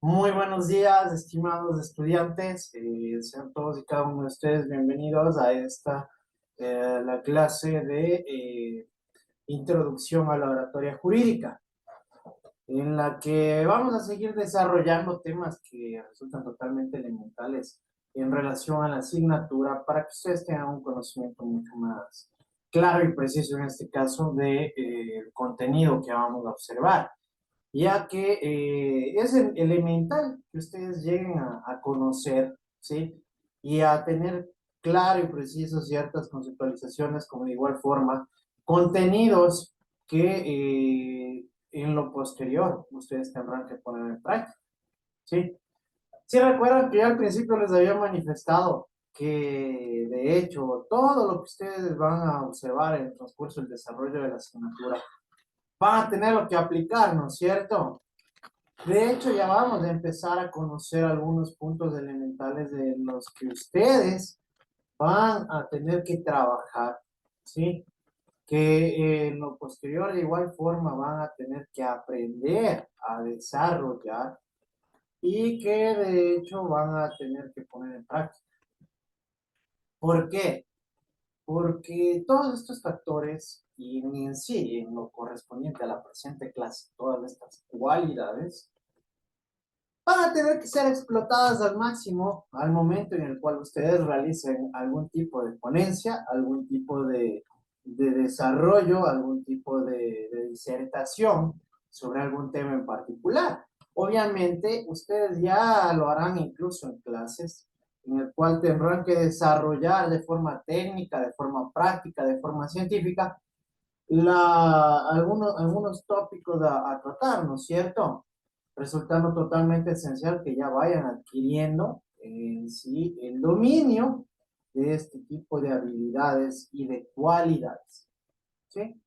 Muy buenos días, estimados estudiantes. Sean todos y cada uno de ustedes bienvenidos a la clase de Introducción a la Oratoria Jurídica, en la que vamos a seguir desarrollando temas que resultan totalmente elementales en relación a la asignatura para que ustedes tengan un conocimiento mucho más claro y preciso, en este caso, del contenido que vamos a observar, ya que es elemental que ustedes lleguen a conocer, ¿sí? Y a tener claro y preciso ciertas conceptualizaciones, como de igual forma, contenidos que en lo posterior ustedes tendrán que poner en práctica, ¿sí? Sí, recuerdan que yo al principio les había manifestado que, de hecho, todo lo que ustedes van a observar en el transcurso del desarrollo de la asignatura van a tener lo que aplicar, ¿no es cierto? De hecho, ya vamos a empezar a conocer algunos puntos elementales de los que ustedes van a tener que trabajar, ¿sí? Que en lo posterior de igual forma van a tener que aprender a desarrollar y que de hecho van a tener que poner en práctica. ¿Por qué? Porque todos estos factores y en sí, en lo correspondiente a la presente clase, todas estas cualidades, van a tener que ser explotadas al máximo al momento en el cual ustedes realicen algún tipo de ponencia, algún tipo de desarrollo, algún tipo de disertación sobre algún tema en particular. Obviamente, ustedes ya lo harán incluso en clases, en el cual tendrán que desarrollar de forma técnica, de forma práctica, de forma científica, algunos tópicos a tratar, ¿no es cierto? Resultando totalmente esencial que ya vayan adquiriendo en sí el dominio de este tipo de habilidades y de cualidades, ¿sí?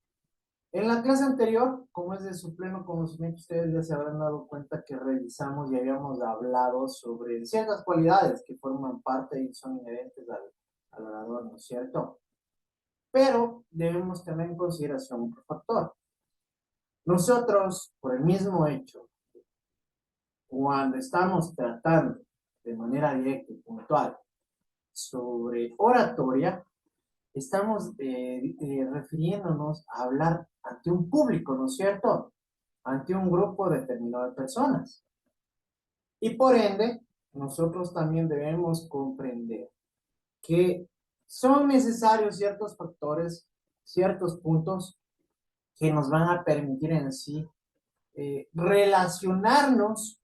En la clase anterior, como es de su pleno conocimiento, ustedes ya se habrán dado cuenta que revisamos y habíamos hablado sobre ciertas cualidades que forman parte y son inherentes al orador, ¿no es cierto? Pero debemos tener en consideración un factor. Nosotros, por el mismo hecho, cuando estamos tratando de manera directa y puntual sobre oratoria, estamos refiriéndonos a hablar ante un público, ¿no es cierto? Ante un grupo determinado de personas. Y por ende, nosotros también debemos comprender que son necesarios ciertos factores, ciertos puntos que nos van a permitir en sí relacionarnos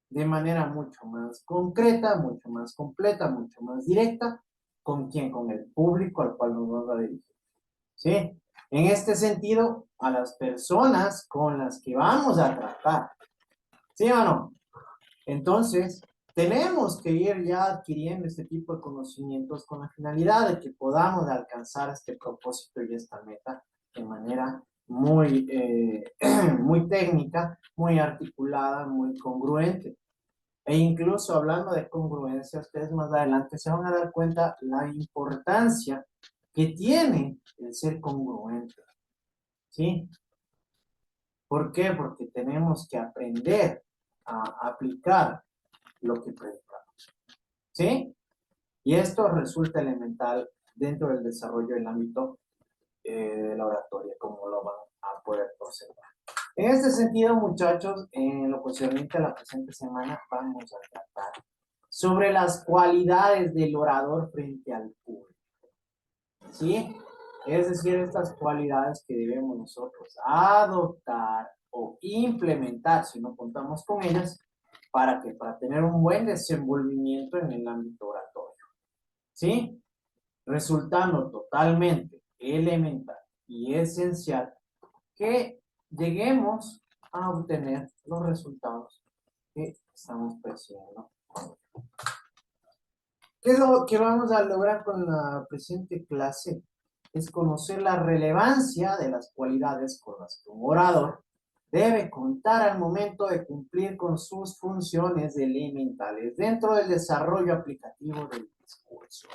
de manera mucho más concreta, mucho más completa, mucho más directa. ¿Con quién? Con el público al cual nos vamos a dirigir. ¿Sí? En este sentido, a las personas con las que vamos a tratar. ¿Sí o no? Entonces, tenemos que ir ya adquiriendo este tipo de conocimientos con la finalidad de que podamos alcanzar este propósito y esta meta de manera muy técnica, muy articulada, muy congruente. E incluso hablando de congruencia, ustedes más adelante se van a dar cuenta la importancia que tiene el ser congruente, ¿sí? ¿Por qué? Porque tenemos que aprender a aplicar lo que predicamos, ¿sí? Y esto resulta elemental dentro del desarrollo del ámbito de la oratoria, como lo van a poder observar. En este sentido, muchachos, en lo concerniente a la presente semana, vamos a tratar sobre las cualidades del orador frente al público, ¿sí? Es decir, estas cualidades que debemos nosotros adoptar o implementar, si no contamos con ellas, para tener un buen desenvolvimiento en el ámbito oratorio, ¿sí? Resultando totalmente elemental y esencial que lleguemos a obtener los resultados que estamos persiguiendo. ¿Qué es lo que vamos a lograr con la presente clase? Es conocer la relevancia de las cualidades con las que un orador debe contar al momento de cumplir con sus funciones elementales dentro del desarrollo aplicativo del discurso,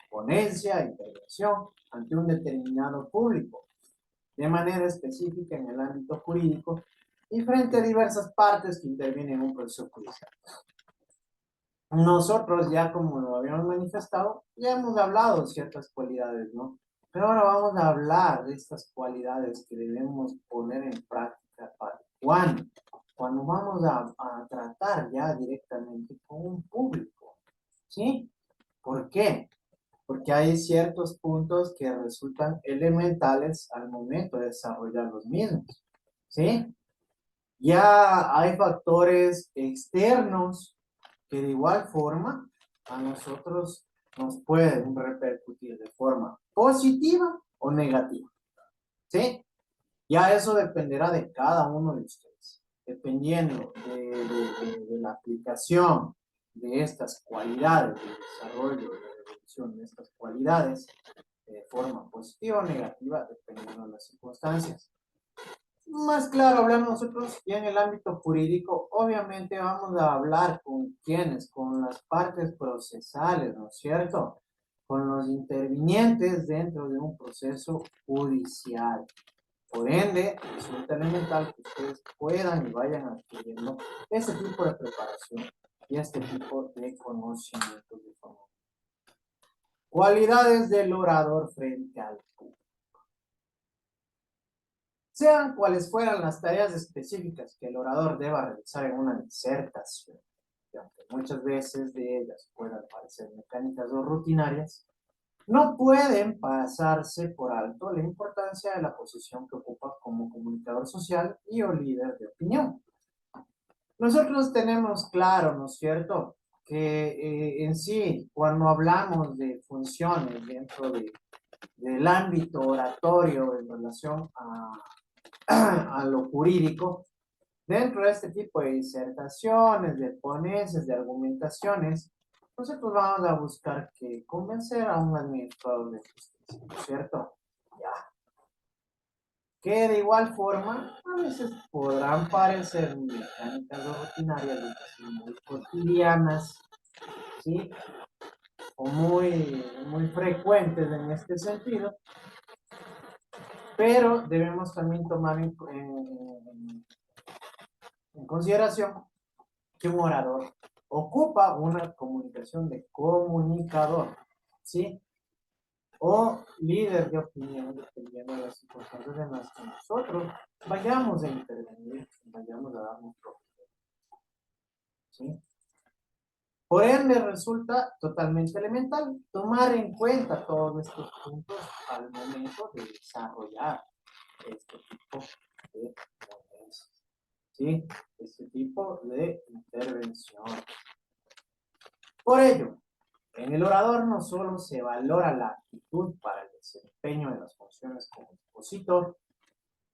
ponencia, intervención ante un determinado público, de manera específica en el ámbito jurídico, y frente a diversas partes que intervienen en un proceso judicial. Nosotros ya, como lo habíamos manifestado, ya hemos hablado de ciertas cualidades, ¿no? Pero ahora vamos a hablar de estas cualidades que debemos poner en práctica para cuando vamos a tratar ya directamente con un público, ¿sí? ¿Por qué? Porque hay ciertos puntos que resultan elementales al momento de desarrollar los mismos, ¿sí? Ya hay factores externos que de igual forma a nosotros nos pueden repercutir de forma positiva o negativa, ¿sí? Ya eso dependerá de cada uno de ustedes, dependiendo de la aplicación de estas cualidades, del desarrollo, de la evolución de estas cualidades, de forma positiva o negativa, dependiendo de las circunstancias. Más claro, hablamos nosotros ya en el ámbito jurídico, obviamente vamos a hablar con quienes, con las partes procesales, ¿no es cierto? Con los intervinientes dentro de un proceso judicial. Por ende, resulta elemental que ustedes puedan y vayan adquiriendo este tipo de preparación y este tipo de conocimientos de forma. Cualidades del orador frente al público. Sean cuales fueran las tareas específicas que el orador deba realizar en una disertación, que aunque muchas veces de ellas puedan parecer mecánicas o rutinarias, no pueden pasarse por alto la importancia de la posición que ocupa como comunicador social y o líder de opinión. Nosotros tenemos claro, ¿no es cierto?, que en sí, cuando hablamos de funciones dentro del ámbito oratorio en relación a lo jurídico, dentro de este tipo de disertaciones, de ponencias, de argumentaciones, nosotros vamos a buscar que convencer a un administrador de justicia, ¿no es cierto? Ya. Que de igual forma, a veces podrán parecer mecánicas o rutinarias, muy cotidianas, ¿sí? O muy frecuentes en este sentido, pero debemos también tomar en consideración que un orador ocupa una comunicación de comunicador, ¿sí? O líder de opinión, dependiendo de las circunstancias en las que nosotros vayamos a intervenir, vayamos a dar nuestro opinión, ¿sí? Por ende, resulta totalmente elemental tomar en cuenta todos estos puntos al momento de desarrollar este tipo de ponencias, ¿sí? Este tipo de intervención. Por ello, en el orador no solo se valora la actitud para el desempeño de las funciones como expositor,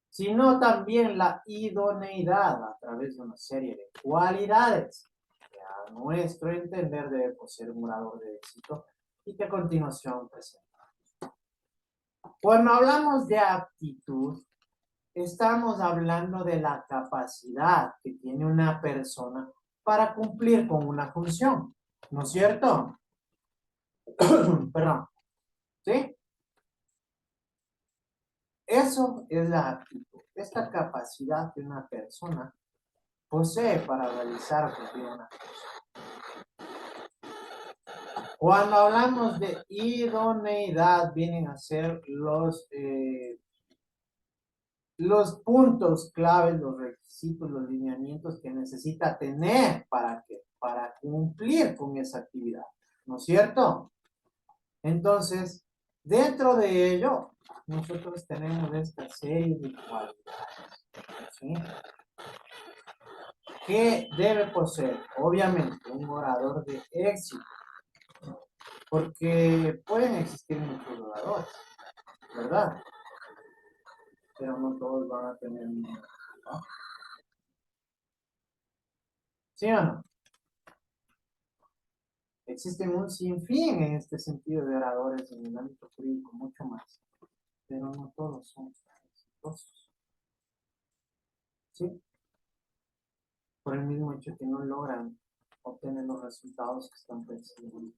sino también la idoneidad a través de una serie de cualidades que a nuestro entender debe poseer un orador de éxito y que a continuación presentamos. Cuando hablamos de aptitud, estamos hablando de la capacidad que tiene una persona para cumplir con una función, ¿no es cierto? Perdón. ¿Sí? Eso es la aptitud, esta capacidad que una persona posee para realizar o cumplir una función. Cuando hablamos de idoneidad, vienen a ser los puntos claves, los requisitos, los lineamientos que necesita tener para cumplir con esa actividad, ¿no es cierto? Entonces, dentro de ello, nosotros tenemos esta serie de cualidades, ¿sí? Que debe poseer, obviamente, un orador de éxito, porque pueden existir muchos oradores, ¿verdad? Pero no todos van a tener un, ¿no? ¿Sí o no? Existen un sinfín en este sentido de oradores en el ámbito jurídico, mucho más, pero no todos son exitosos, ¿sí? Por el mismo hecho que no logran obtener los resultados que están persiguiendo.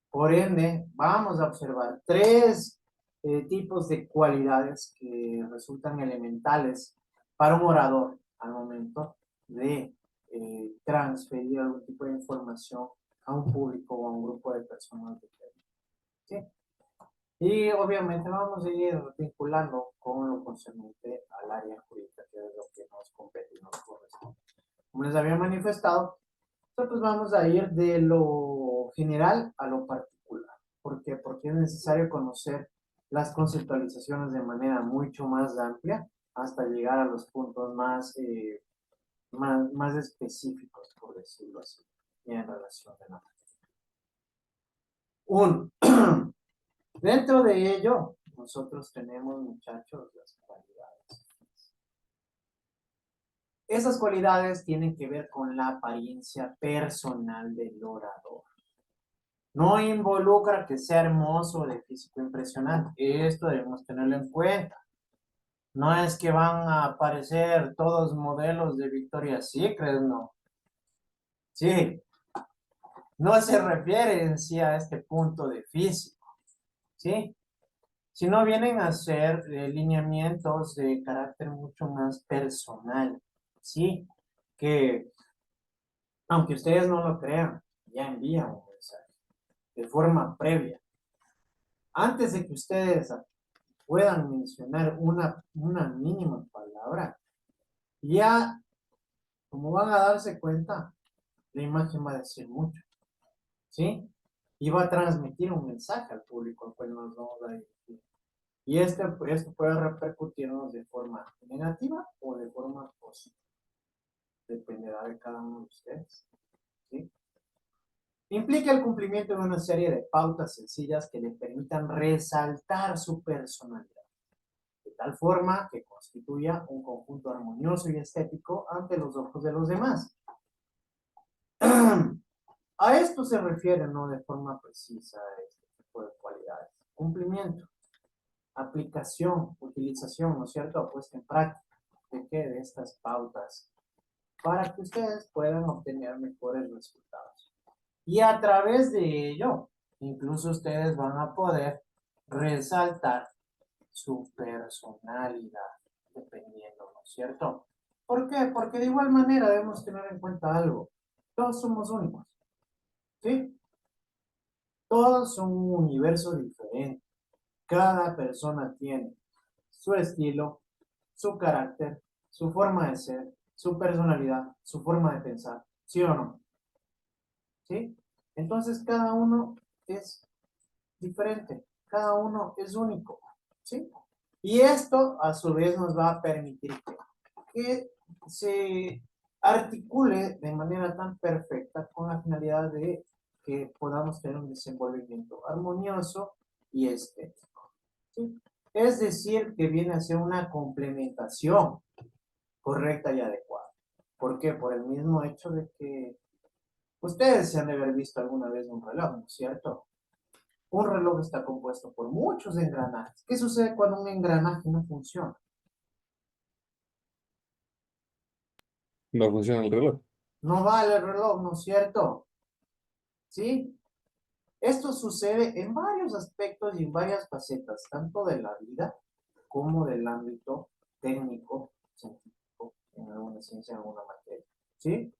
Por ende, vamos a observar tres tipos de cualidades que resultan elementales para un orador al momento de transferir algún tipo de información a un público o a un grupo de personas diferentes. ¿Sí? Y obviamente vamos a ir vinculando con lo concerniente al área jurídica, que es lo que nos compete y nos corresponde. Como les había manifestado, nosotros vamos a ir de lo general a lo particular. ¿Por qué? Porque es necesario conocer las conceptualizaciones de manera mucho más amplia hasta llegar a los puntos más específicos, por decirlo así, en relación a la materia. Dentro de ello, nosotros tenemos, muchachos, las cualidades. Esas cualidades tienen que ver con la apariencia personal del orador. No involucra que sea hermoso o de físico impresionante. Esto debemos tenerlo en cuenta. No es que van a aparecer todos modelos de Victoria's Secret, no. Sí, no se refiere en sí a este punto de físico, ¿sí? Sino vienen a ser lineamientos de carácter mucho más personal, ¿sí? Que, aunque ustedes no lo crean, ya envían un mensaje de forma previa. Antes de que ustedes puedan mencionar una mínima palabra, ya, como van a darse cuenta, la imagen va a decir mucho, ¿sí? Y va a transmitir un mensaje al público al cual nos vamos a dirigir. Y esto puede repercutirnos de forma negativa o de forma positiva. Dependerá de cada uno de ustedes, ¿sí? Implica el cumplimiento de una serie de pautas sencillas que le permitan resaltar su personalidad, de tal forma que constituya un conjunto armonioso y estético ante los ojos de los demás. A esto se refiere, no de forma precisa, este tipo de cualidades. Cumplimiento, aplicación, utilización, ¿no es cierto? Puesta en práctica de qué, de estas pautas, para que ustedes puedan obtener mejores resultados. Y a través de ello, incluso ustedes van a poder resaltar su personalidad, dependiendo, ¿no es cierto? ¿Por qué? Porque de igual manera debemos tener en cuenta algo. Todos somos únicos, ¿sí? Todos son un universo diferente. Cada persona tiene su estilo, su carácter, su forma de ser, su personalidad, su forma de pensar, ¿sí o no? ¿Sí? Entonces cada uno es diferente, cada uno es único, ¿sí? Y esto a su vez nos va a permitir que se articule de manera tan perfecta con la finalidad de que podamos tener un desenvolvimiento armonioso y estético, ¿sí? Es decir, que viene a ser una complementación correcta y adecuada. ¿Por qué? Por el mismo hecho de que ustedes se han de haber visto alguna vez un reloj, ¿no es cierto? Un reloj está compuesto por muchos engranajes. ¿Qué sucede cuando un engranaje no funciona? No funciona el reloj. No vale el reloj, ¿no es cierto? ¿Sí? Esto sucede en varios aspectos y en varias facetas, tanto de la vida como del ámbito técnico, científico, en alguna ciencia, en alguna materia. ¿Sí?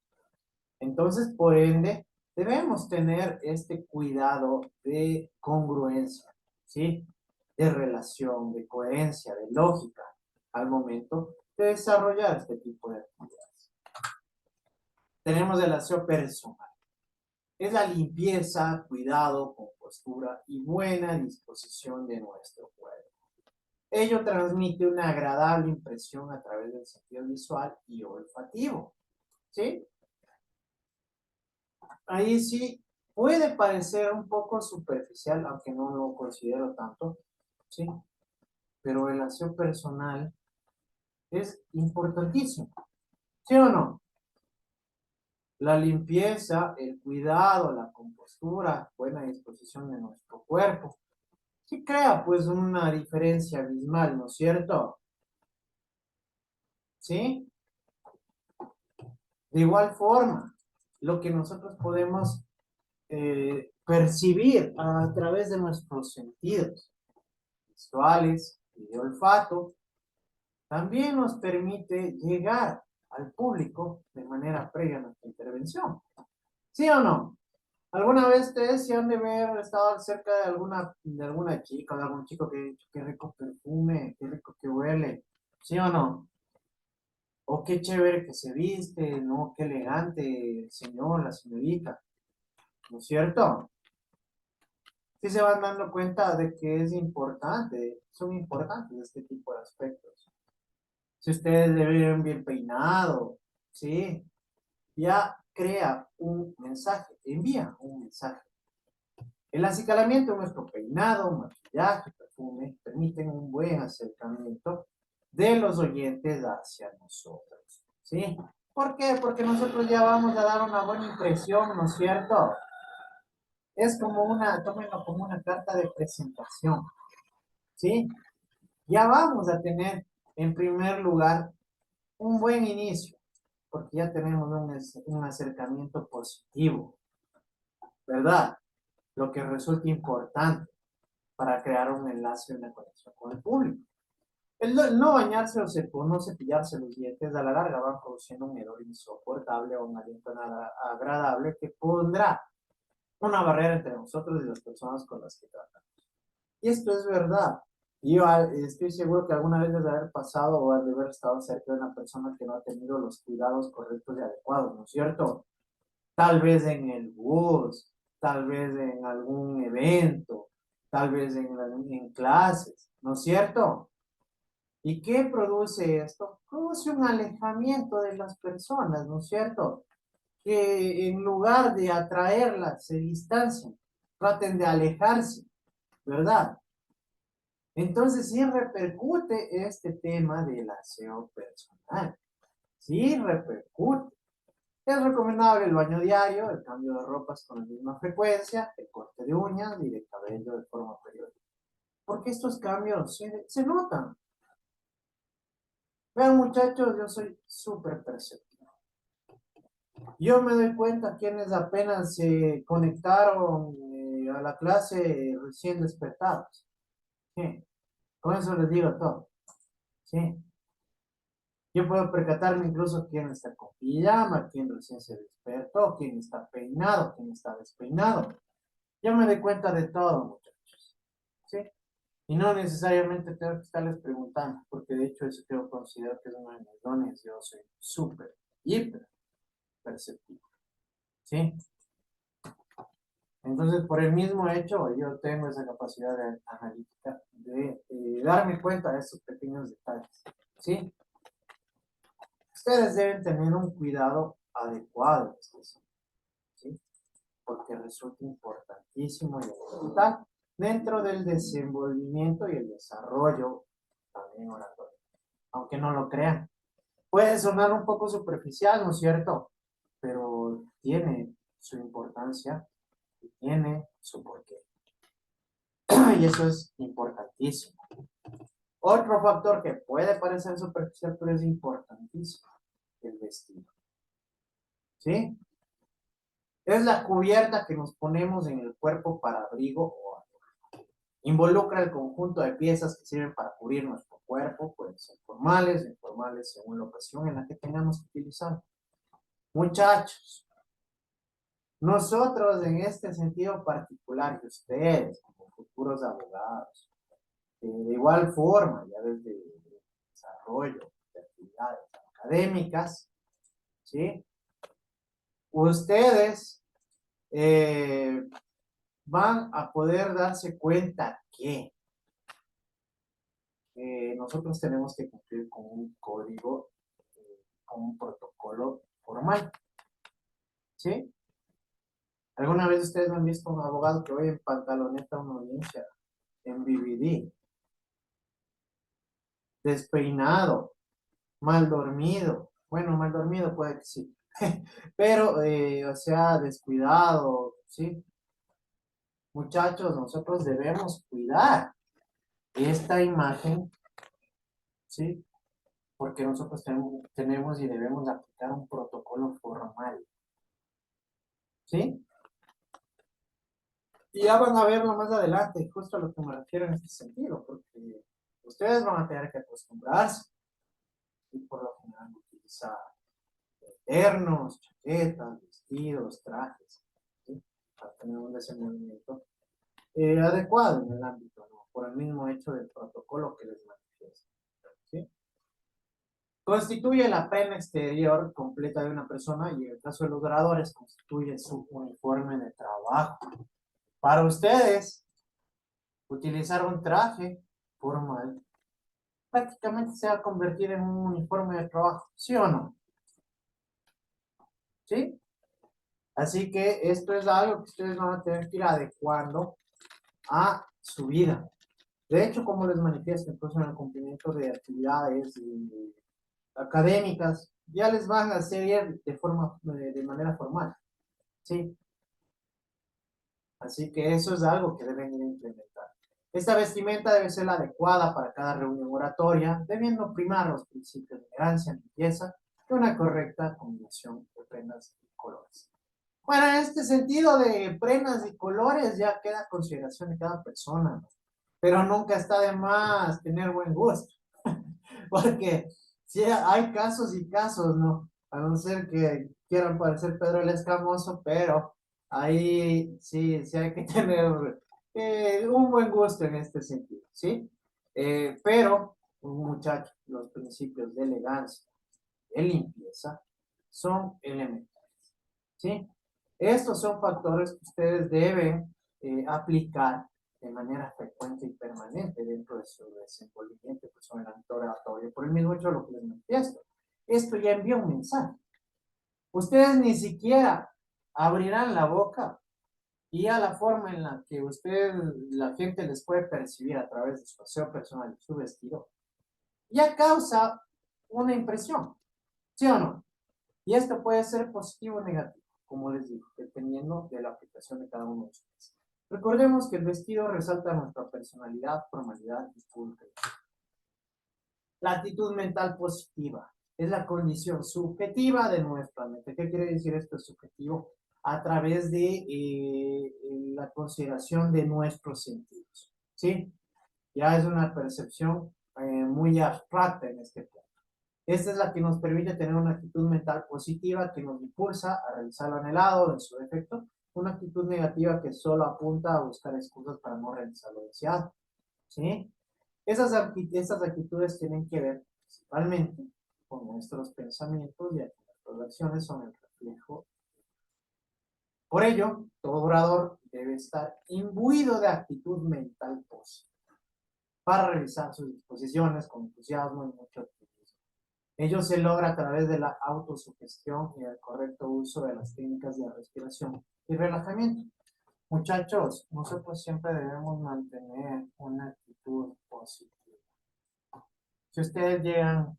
Entonces, por ende, debemos tener este cuidado de congruencia, ¿sí? De relación, de coherencia, de lógica al momento de desarrollar este tipo de actividades. Tenemos el aseo personal. Es la limpieza, cuidado, compostura y buena disposición de nuestro cuerpo. Ello transmite una agradable impresión a través del sentido visual y olfativo, ¿sí? Ahí sí puede parecer un poco superficial, aunque no lo considero tanto, ¿sí? Pero el aseo personal es importantísimo, ¿sí o no? La limpieza, el cuidado, la compostura, buena disposición de nuestro cuerpo, sí crea pues una diferencia abismal, ¿no es cierto? ¿Sí? De igual forma, lo que nosotros podemos percibir a través de nuestros sentidos visuales y de olfato, también nos permite llegar al público de manera previa a nuestra intervención. ¿Sí o no? ¿Alguna vez ustedes se han de haber estado cerca de alguna chica, de algún chico que ha dicho qué rico perfume, qué rico que huele? ¿Sí o no? O qué chévere que se viste, ¿no? Qué elegante el señor, la señorita, ¿no es cierto? Sí se van dando cuenta de que es importante, son importantes este tipo de aspectos. Si ustedes le ven bien peinado, ¿sí? Ya crea un mensaje, envía un mensaje. El acicalamiento de nuestro peinado, maquillaje, perfume, permiten un buen acercamiento de los oyentes hacia nosotros, ¿sí? ¿Por qué? Porque nosotros ya vamos a dar una buena impresión, ¿no es cierto? Es como tómenlo como una carta de presentación, ¿sí? Ya vamos a tener, en primer lugar, un buen inicio, porque ya tenemos un acercamiento positivo, ¿verdad? Lo que resulta importante para crear un enlace y una conexión con el público. El no bañarse o no cepillarse los dientes a la larga van produciendo un hedor insoportable o un aliento nada agradable que pondrá una barrera entre nosotros y las personas con las que tratamos. Y esto es verdad. Yo estoy seguro que alguna vez debe haber pasado o de haber estado cerca de una persona que no ha tenido los cuidados correctos y adecuados, ¿no es cierto? Tal vez en el bus, tal vez en algún evento, tal vez en clases, ¿no es cierto? ¿Y qué produce esto? Produce un alejamiento de las personas, ¿no es cierto? Que en lugar de atraerlas, se distancian, traten de alejarse, ¿verdad? Entonces sí repercute este tema del aseo personal. Sí repercute. Es recomendable el baño diario, el cambio de ropas con la misma frecuencia, el corte de uñas y de cabello de forma periódica. Porque estos cambios se notan. Vean muchachos, yo soy súper perceptivo. Yo me doy cuenta quienes apenas se conectaron a la clase recién despertados. Sí, con eso les digo todo. Sí. Yo puedo percatarme incluso quién está con pijama, quién recién se despertó, quién está peinado, quién está despeinado. Yo me doy cuenta de todo, muchachos. ¿Sí? Y no necesariamente tengo que estarles preguntando, porque de hecho eso yo considero que es uno de mis dones. Yo soy súper, hiper perceptivo. ¿Sí? Entonces, por el mismo hecho, yo tengo esa capacidad de analítica de darme cuenta de esos pequeños detalles. ¿Sí? Ustedes deben tener un cuidado adecuado, ¿sí? Porque resulta importantísimo y fundamental dentro del desenvolvimiento y el desarrollo también oratorio, aunque no lo crean. Puede sonar un poco superficial, ¿no es cierto? Pero tiene su importancia y tiene su porqué. Y eso es importantísimo. Otro factor que puede parecer superficial, pero es importantísimo, el vestido. ¿Sí? Es la cubierta que nos ponemos en el cuerpo para abrigo o adorno. Involucra el conjunto de piezas que sirven para cubrir nuestro cuerpo, pueden ser formales o informales según la ocasión en la que tengamos que utilizar. Muchachos, nosotros en este sentido particular, y ustedes como futuros abogados, de igual forma, ya desde el desarrollo de actividades académicas, ¿sí? Ustedes van a poder darse cuenta que nosotros tenemos que cumplir con un código, con un protocolo formal, ¿sí? ¿Alguna vez ustedes han visto un abogado que vaya en pantaloneta a una audiencia, en BBD, despeinado, mal dormido? Bueno, mal dormido puede que sí, pero, o sea, descuidado, ¿sí? Muchachos, nosotros debemos cuidar esta imagen, ¿sí? Porque nosotros tenemos y debemos aplicar un protocolo formal, ¿sí? Y ya van a verlo más adelante, justo a lo que me refiero en este sentido, porque ustedes van a tener que acostumbrarse. y por lo general utiliza ternos, chaquetas, vestidos, trajes, ¿sí? Para tener un desenvolvimiento adecuado en el ámbito, ¿no? Por el mismo hecho del protocolo que les manifiesta, ¿sí? Constituye la prenda exterior completa de una persona y en el caso de los oradores constituye su uniforme de trabajo. Para ustedes, utilizar un traje formal prácticamente se va a convertir en un uniforme de trabajo, ¿sí o no? ¿Sí? Así que esto es algo que ustedes van a tener que ir adecuando a su vida. De hecho, como les manifiesto, incluso en el cumplimiento de actividades académicas, ya les van a hacer de manera formal, ¿sí? Así que eso es algo que deben ir a implementar. Esta vestimenta debe ser la adecuada para cada reunión oratoria, debiendo primar los principios de elegancia, limpieza y una correcta combinación de prendas y colores. Bueno, en este sentido de prendas y colores ya queda a consideración de cada persona, ¿no? Pero nunca está de más tener buen gusto, porque sí, hay casos y casos, ¿no? A no ser que quieran parecer Pedro el Escamoso, pero ahí sí, sí hay que tener un buen gusto en este sentido, ¿sí? Pero, muchachos, los principios de elegancia, de limpieza, son elementales, ¿sí? Estos son factores que ustedes deben aplicar de manera frecuente y permanente dentro de su desenvolvimiento personal oratorio, por el mismo hecho de lo que les manifiesto. Esto ya envía un mensaje. Ustedes ni siquiera abrirán la boca y a la forma en la que la gente les puede percibir a través de su aseo personal y su vestido, ya causa una impresión, ¿sí o no? Y esto puede ser positivo o negativo, como les digo, dependiendo de la aplicación de cada uno de ustedes. Recordemos que el vestido resalta nuestra personalidad, formalidad y pulcritud. La actitud mental positiva es la condición subjetiva de nuestra mente. ¿Qué quiere decir esto subjetivo? A través de la consideración de nuestros sentidos, ¿sí? Ya es una percepción muy abstracta en este punto. Esta es la que nos permite tener una actitud mental positiva que nos impulsa a realizar lo anhelado en su defecto, una actitud negativa que solo apunta a buscar excusas para no realizar lo deseado, ¿sí? Esas actitudes tienen que ver principalmente con nuestros pensamientos, ya que nuestras acciones son el reflejo. Por ello, todo orador debe estar imbuido de actitud mental positiva para realizar sus disposiciones con entusiasmo y mucho optimismo. Ello se logra a través de la autosugestión y el correcto uso de las técnicas de respiración y relajamiento. Muchachos, nosotros siempre debemos mantener una actitud positiva. Si ustedes llegan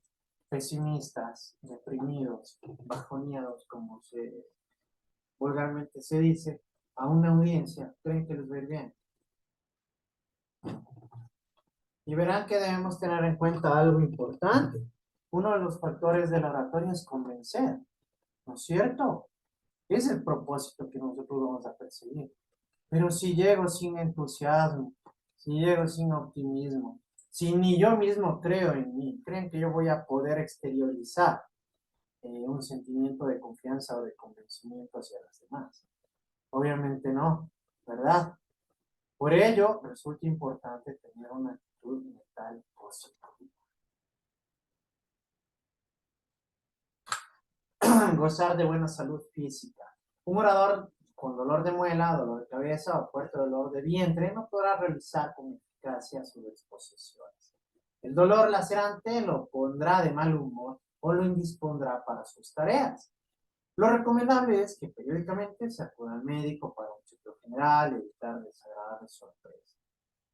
pesimistas, deprimidos, bajoneados, como vulgarmente se dice, a una audiencia, creen que les va a ir bien. Y verán que debemos tener en cuenta algo importante. Uno de los factores de la oratoria es convencer, ¿no es cierto? Es el propósito que nosotros vamos a perseguir. Pero si llego sin entusiasmo, si llego sin optimismo, si ni yo mismo creo en mí, ¿creen que yo voy a poder exteriorizar un sentimiento de confianza o de convencimiento hacia los demás? Obviamente no, ¿verdad? Por ello, resulta importante tener una actitud mental positiva. Gozar de buena salud física. Un orador con dolor de muela, dolor de cabeza o fuerte dolor de vientre no podrá realizar con eficacia sus exposiciones. El dolor lacerante lo pondrá de mal humor o lo indispondrá para sus tareas. Lo recomendable es que periódicamente se acuda al médico para un chequeo general y evitar desagradables sorpresas.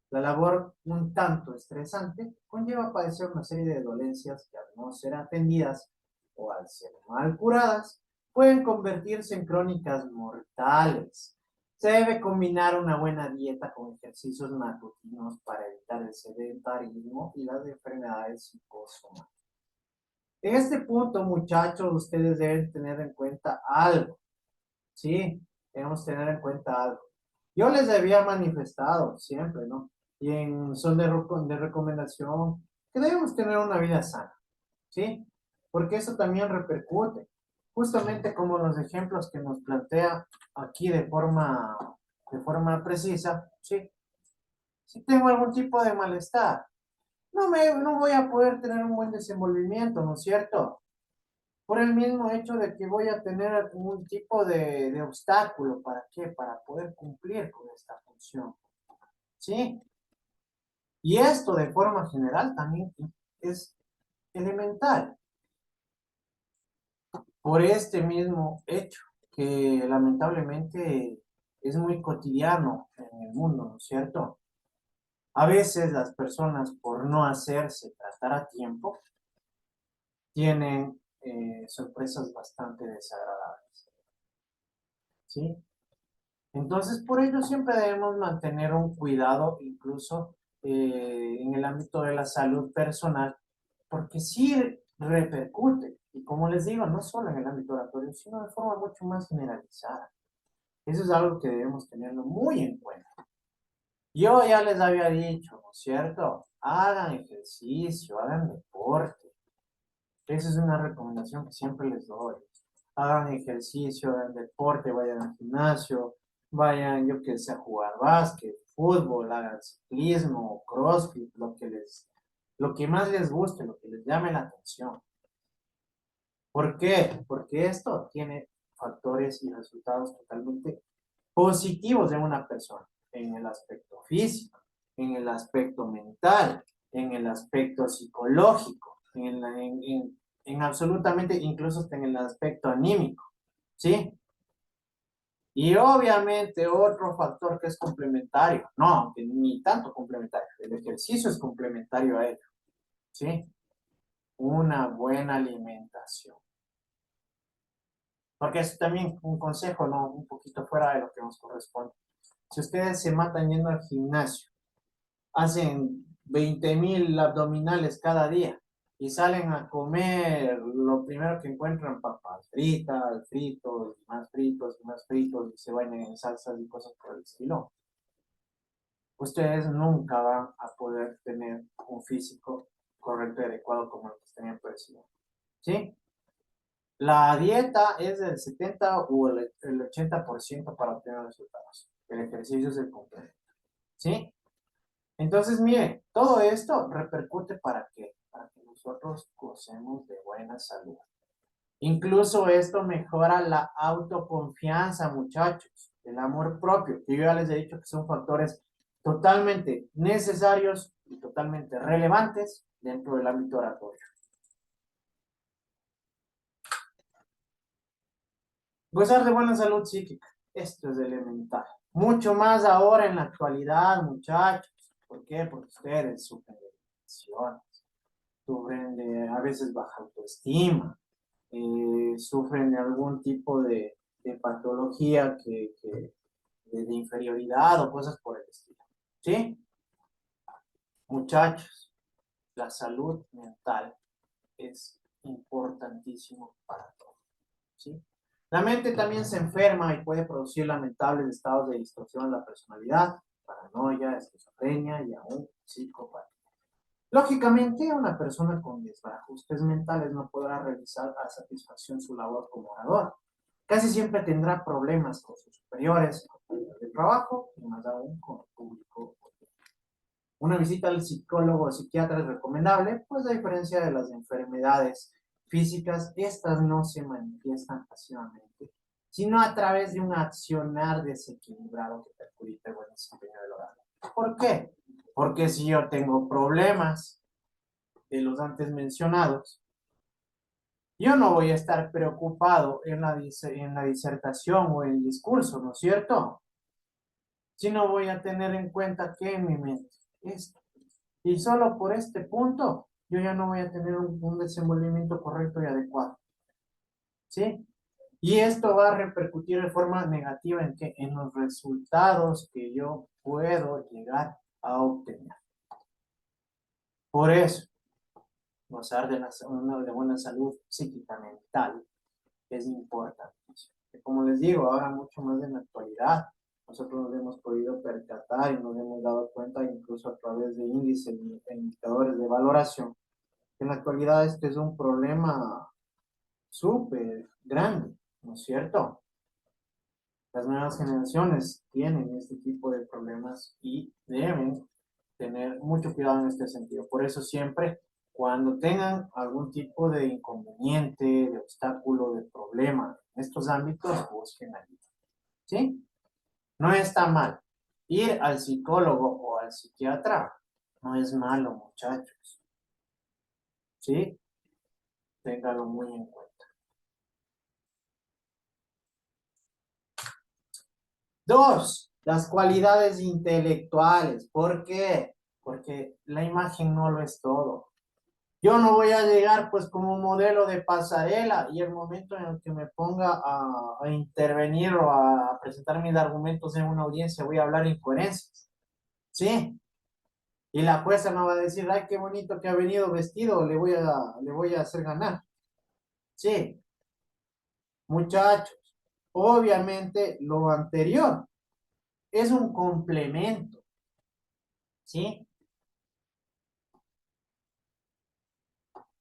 La labor un tanto estresante conlleva padecer una serie de dolencias que al no ser atendidas o al ser mal curadas pueden convertirse en crónicas mortales. Se debe combinar una buena dieta con ejercicios matutinos para evitar el sedentarismo y las enfermedades psicosomáticas. En este punto, muchachos, ustedes deben tener en cuenta algo. Sí, debemos tener en cuenta algo. Yo les había manifestado siempre, ¿no? Y en son de recomendación que debemos tener una vida sana. ¿sí? Porque eso también repercute, justamente como los ejemplos que nos plantea aquí de forma precisa, ¿sí? Si tengo algún tipo de malestar, no voy a poder tener un buen desenvolvimiento, ¿no es cierto? Por el mismo hecho de que voy a tener algún tipo de obstáculo, ¿para qué? Para poder cumplir con esta función, ¿sí? Y esto de forma general también es elemental por este mismo hecho que lamentablemente es muy cotidiano en el mundo, ¿no es cierto? A veces las personas por no hacerse tratar a tiempo tienen sorpresas bastante desagradables, ¿sí? Entonces, por ello siempre debemos mantener un cuidado, incluso en el ámbito de la salud personal, porque sí repercute, y como les digo, no solo en el ámbito oratorio, sino de forma mucho más generalizada. Eso es algo que debemos tenerlo muy en cuenta. Yo ya les había dicho, ¿no es cierto? Hagan ejercicio, hagan deporte. Esa es una recomendación que siempre les doy. Hagan ejercicio, hagan deporte, vayan al gimnasio, vayan, yo que sé, a jugar básquet, fútbol, hagan ciclismo, crossfit, lo que más les guste, lo que les llame la atención. ¿Por qué? Porque esto tiene factores y resultados totalmente positivos en una persona, en el aspecto físico, en el aspecto mental, en el aspecto psicológico, en absolutamente, incluso hasta en el aspecto anímico, ¿sí? Y obviamente otro factor que es complementario, no, aunque ni tanto complementario, el ejercicio es complementario a ello, ¿sí? Una buena alimentación. Porque es también un consejo, ¿no? Un poquito fuera de lo que nos corresponde. Si ustedes se matan yendo al gimnasio, hacen 20.000 abdominales cada día y salen a comer lo primero que encuentran, papas fritas, fritos y más fritos, y se bañan en salsas y cosas por el estilo, ustedes nunca van a poder tener un físico correcto y adecuado como el que tenían parecido. ¿Sí? La dieta es del 70 o el 80% para obtener resultados. El ejercicio es el complemento. ¿Sí? Entonces, miren, todo esto repercute para qué? Para que nosotros gocemos de buena salud. Incluso esto mejora la autoconfianza, muchachos, el amor propio, que yo ya les he dicho que son factores totalmente necesarios y totalmente relevantes dentro del ámbito oratorio. Gozar de buena salud psíquica, esto es elemental. Mucho más ahora en la actualidad, muchachos. ¿Por qué? Porque ustedes sufren de depresiones, sufren de a veces baja autoestima, sufren de algún tipo de patología de inferioridad o cosas por el estilo. ¿Sí? Muchachos, la salud mental es importantísimo para todos. ¿Sí? La mente también se enferma y puede producir lamentables estados de distorsión en la personalidad, paranoia, esquizofrenia y aún psicopatía. Lógicamente, una persona con desajustes mentales no podrá realizar a satisfacción su labor como orador. Casi siempre tendrá problemas con sus superiores, compañeros de trabajo y más aún con el público. Una visita al psicólogo o psiquiatra es recomendable, pues a diferencia de las enfermedades físicas, estas no se manifiestan pasivamente, sino a través de un accionar desequilibrado que perjudica el buen desempeño del hogar. ¿Por qué? Porque si yo tengo problemas de los antes mencionados, yo no voy a estar preocupado en la disertación o en el discurso, ¿no es cierto? Sino voy a tener en cuenta que en mi mente esto. Y solo por este punto, yo ya no voy a tener un desenvolvimiento correcto y adecuado. ¿Sí? Y esto va a repercutir de forma negativa en que en los resultados que yo puedo llegar a obtener. Por eso, gozar de buena salud psíquica mental es importante. Como les digo, ahora mucho más en la actualidad, nosotros nos hemos podido percatar y nos hemos dado cuenta incluso a través de índices e indicadores de valoración En la actualidad este es un problema súper grande, ¿no es cierto? Las nuevas generaciones tienen este tipo de problemas y deben tener mucho cuidado en este sentido. Por eso siempre, cuando tengan algún tipo de inconveniente, de obstáculo, de problema en estos ámbitos, busquen ayuda. ¿Sí? No está mal. Ir al psicólogo o al psiquiatra no es malo, muchachos. ¿Sí? Ténganlo muy en cuenta. Dos, las cualidades intelectuales. ¿Por qué? Porque la imagen no lo es todo. Yo no voy a llegar pues como modelo de pasarela y el momento en el que me ponga a intervenir o a presentar mis argumentos en una audiencia voy a hablar incoherencias. ¿Sí? Y la jueza no va a decir, ay, qué bonito que ha venido vestido, le voy a hacer ganar. Sí, muchachos, obviamente lo anterior es un complemento. ¿Sí?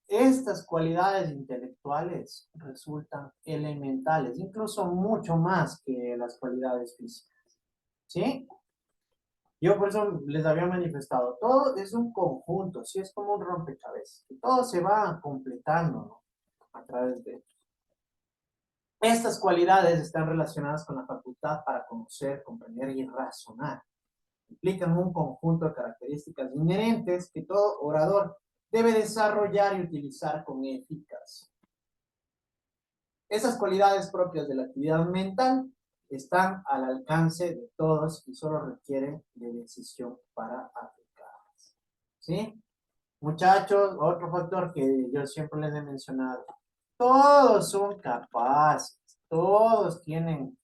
Estas cualidades intelectuales resultan elementales, incluso mucho más que las cualidades físicas. ¿Sí? Yo por eso les había manifestado, todo es un conjunto, sí es como un rompecabezas, y todo se va completando, ¿no? A través de estas cualidades están relacionadas con la facultad para conocer, comprender y razonar. Implican un conjunto de características inherentes que todo orador debe desarrollar y utilizar con eficacia. Esas cualidades propias de la actividad mental están al alcance de todos y solo requieren de decisión para aplicarlas. ¿Sí? Muchachos, otro factor que yo siempre les he mencionado, todos son capaces, todos tienen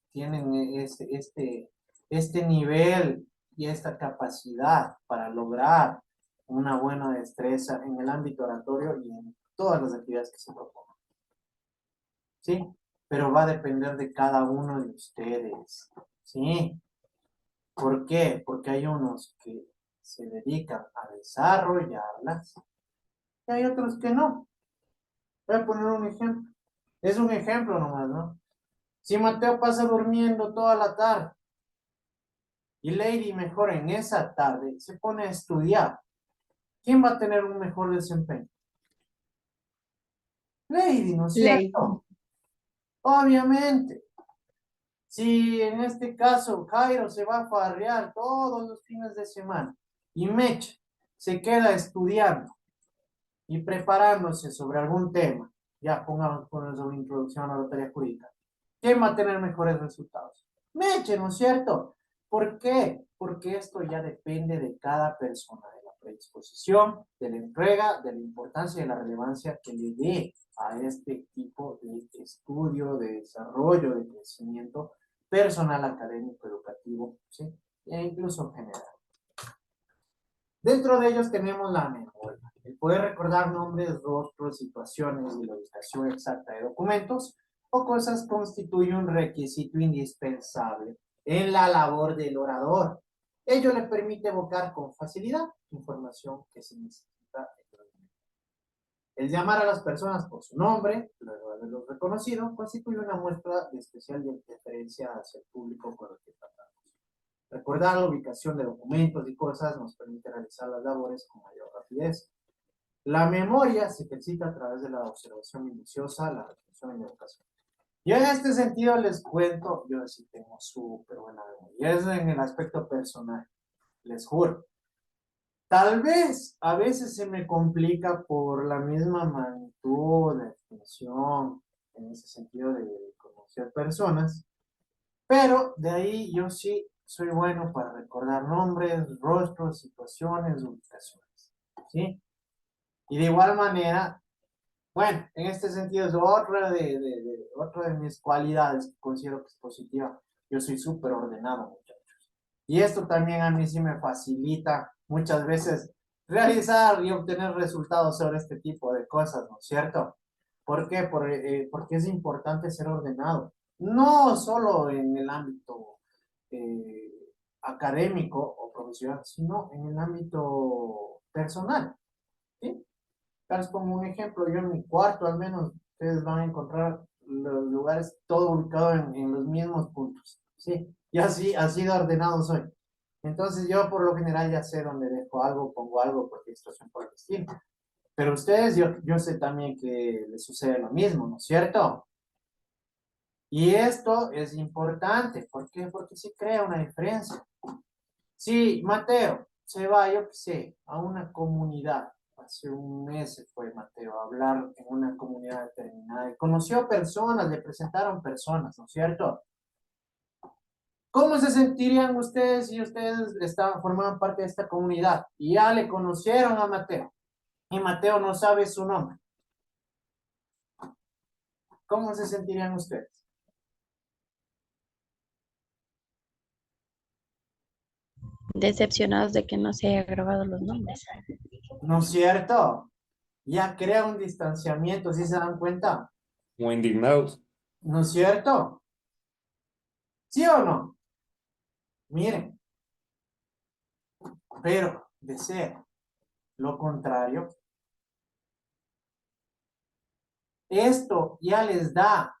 este nivel y esta capacidad para lograr una buena destreza en el ámbito oratorio y en todas las actividades que se propongan. ¿Sí? Pero va a depender de cada uno de ustedes. ¿Sí? ¿Por qué? Porque hay unos que se dedican a desarrollarlas y hay otros que no. Voy a poner un ejemplo. Es un ejemplo nomás, ¿no? Si Mateo pasa durmiendo toda la tarde y Lady mejor en esa tarde se pone a estudiar, ¿quién va a tener un mejor desempeño? Lady, ¿no es Ley. cierto? Obviamente. Si en este caso Jairo se va a farrear todos los fines de semana y Mech se queda estudiando y preparándose sobre algún tema, ya pongamos sobre introducción a la teoría jurídica, ¿quién va a tener mejores resultados? Meche, ¿no es cierto? ¿Por qué? Porque esto ya depende de cada persona, de la predisposición, de la entrega, de la importancia y de la relevancia que le dé a este tipo de estudio, de desarrollo, de crecimiento personal, académico, educativo, ¿sí? E incluso general. Dentro de ellos tenemos la memoria, el poder recordar nombres, rostros, situaciones y la ubicación exacta de documentos o cosas constituye un requisito indispensable en la labor del orador. Ello le permite evocar con facilidad información que se necesita. El llamar a las personas por su nombre, luego de haberlos reconocido, constituye una muestra de especial deferencia hacia el público con el que tratamos. Recordar la ubicación de documentos y cosas nos permite realizar las labores con mayor rapidez. La memoria se ejercita a través de la observación minuciosa, la retención y la educación. Yo en este sentido les cuento, yo sí tengo súper buena memoria. Y es en el aspecto personal, les juro. Tal vez a veces se me complica por la misma magnitud de extensión, en ese sentido de conocer personas, pero de ahí yo sí soy bueno para recordar nombres, rostros, situaciones, ubicaciones. ¿Sí? Y de igual manera, bueno, en este sentido es otra de mis cualidades que considero que es positiva. Yo soy súper ordenado, muchachos. Y esto también a mí sí me facilita muchas veces realizar y obtener resultados sobre este tipo de cosas, ¿no es cierto? ¿Por qué? Porque es importante ser ordenado. No solo en el ámbito eh, académico o profesional, sino en el ámbito personal. ¿Sí? Tal vez como un ejemplo, yo en mi cuarto al menos, ustedes van a encontrar los lugares todo ubicado en los mismos puntos, ¿sí? Y así de ordenado soy. Entonces yo por lo general ya sé dónde dejo algo, pongo algo, porque situación por el estilo. Pero ustedes, yo sé también que les sucede lo mismo, ¿no es cierto? Y esto es importante. ¿Por qué? Porque se crea una diferencia. Si Mateo se va, yo qué sé, a una comunidad, hace un mes se fue Mateo a hablar en una comunidad determinada y conoció personas, le presentaron personas, ¿no es cierto? ¿Cómo se sentirían ustedes si ustedes formaban parte de esta comunidad y ya le conocieron a Mateo y Mateo no sabe su nombre? ¿Cómo se sentirían ustedes? Decepcionados de que no se haya grabado los nombres. ¿No es cierto? Ya crea un distanciamiento, ¿sí se dan cuenta? Como indignados. ¿No es cierto? ¿Sí o no? Miren, pero de ser lo contrario, esto ya les da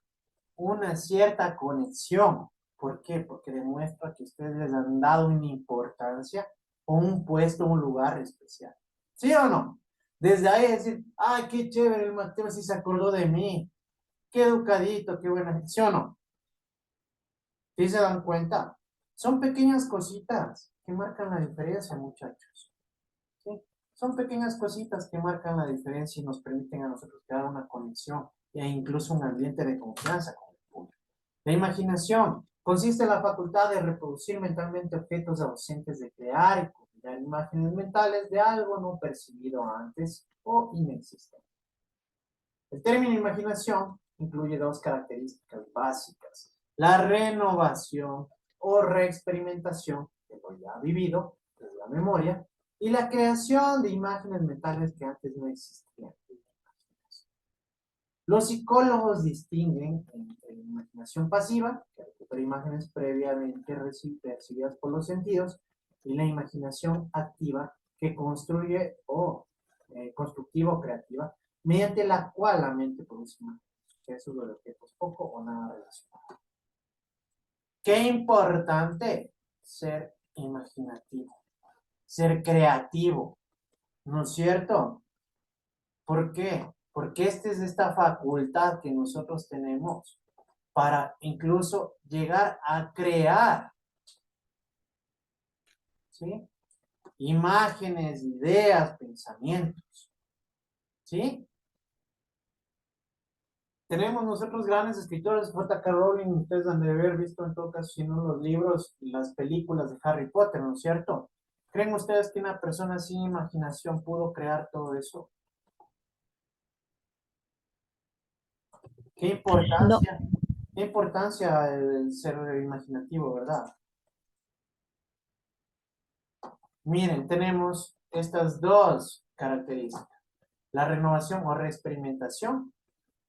una cierta conexión. ¿Por qué? Porque demuestra que ustedes les han dado una importancia o un puesto, un lugar especial. ¿Sí o no? Desde ahí decir, ay, qué chévere el Mateo, si se acordó de mí. Qué educadito, qué buena. ¿Sí o no? ¿Sí se dan cuenta? Son pequeñas cositas que marcan la diferencia, muchachos. ¿Sí? Son pequeñas cositas que marcan la diferencia y nos permiten a nosotros crear una conexión e incluso un ambiente de confianza con el público. La imaginación consiste en la facultad de reproducir mentalmente objetos ausentes, de crear y combinar imágenes mentales de algo no percibido antes o inexistente. El término imaginación incluye dos características básicas: la renovación o reexperimentación de lo ya vivido, de la memoria, y la creación de imágenes mentales que antes no existían. Los psicólogos distinguen entre la imaginación pasiva, que recupera imágenes previamente percibidas por los sentidos, y la imaginación activa, que construye constructiva o creativa, mediante la cual la mente produce imágenes, sucesos o objetos poco o nada relacionados. Qué importante ser imaginativo, ser creativo, ¿no es cierto? ¿Por qué? Porque esta es esta facultad que nosotros tenemos para incluso llegar a crear, ¿sí? Imágenes, ideas, pensamientos, ¿sí? Tenemos nosotros grandes escritores, J.K. Rowling, ustedes han de haber visto en todo caso, si no los libros y las películas de Harry Potter, ¿no es cierto? ¿Creen ustedes que una persona sin imaginación pudo crear todo eso? ¿Qué No, importancia? ¿Qué importancia el ser imaginativo, verdad? Miren, tenemos estas dos características. La renovación o reexperimentación,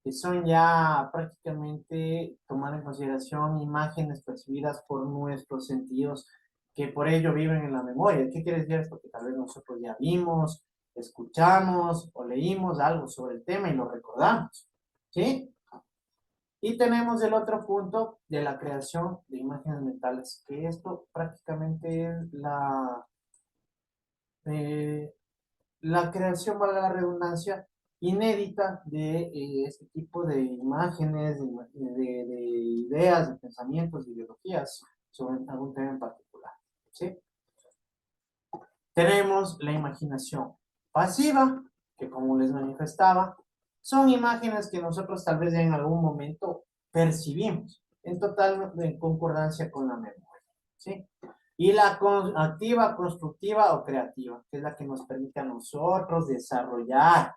que son ya prácticamente tomar en consideración imágenes percibidas por nuestros sentidos, que por ello viven en la memoria. ¿Qué quiere decir esto? Que tal vez nosotros ya vimos, escuchamos o leímos algo sobre el tema y lo recordamos. ¿Sí? Y tenemos el otro punto de la creación de imágenes mentales, que esto prácticamente es eh, la creación, valga la redundancia, inédita de este tipo de imágenes, de ideas, de pensamientos, de ideologías sobre algún tema en particular. ¿Sí? Tenemos la imaginación pasiva, que como les manifestaba, son imágenes que nosotros tal vez en algún momento percibimos en total concordancia con la memoria. ¿Sí? Y la activa, constructiva o creativa, que es la que nos permite a nosotros desarrollar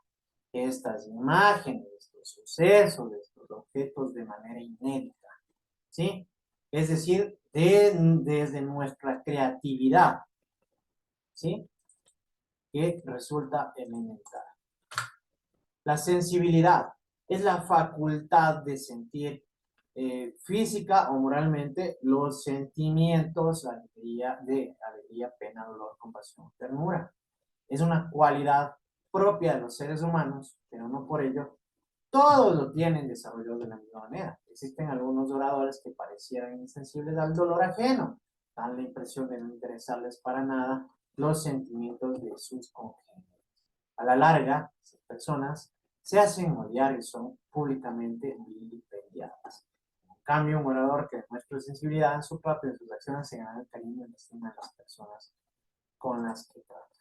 estas imágenes, estos sucesos, estos objetos de manera inédita. ¿Sí? Es decir, desde nuestra creatividad. ¿Sí? Que resulta elemental. La sensibilidad es la facultad de sentir física o moralmente los sentimientos, alegría, pena, dolor, compasión, ternura. Es una cualidad propia de los seres humanos, pero no por ello todos lo tienen desarrollado de la misma manera. Existen algunos oradores que parecieran insensibles al dolor ajeno, dan la impresión de no interesarles para nada los sentimientos de sus congéneres. A la larga, esas personas se hacen odiar y son públicamente vilipendiadas. En cambio, un orador que demuestra sensibilidad en su propio y en sus acciones se gana el cariño y la estima de las personas con las que trata.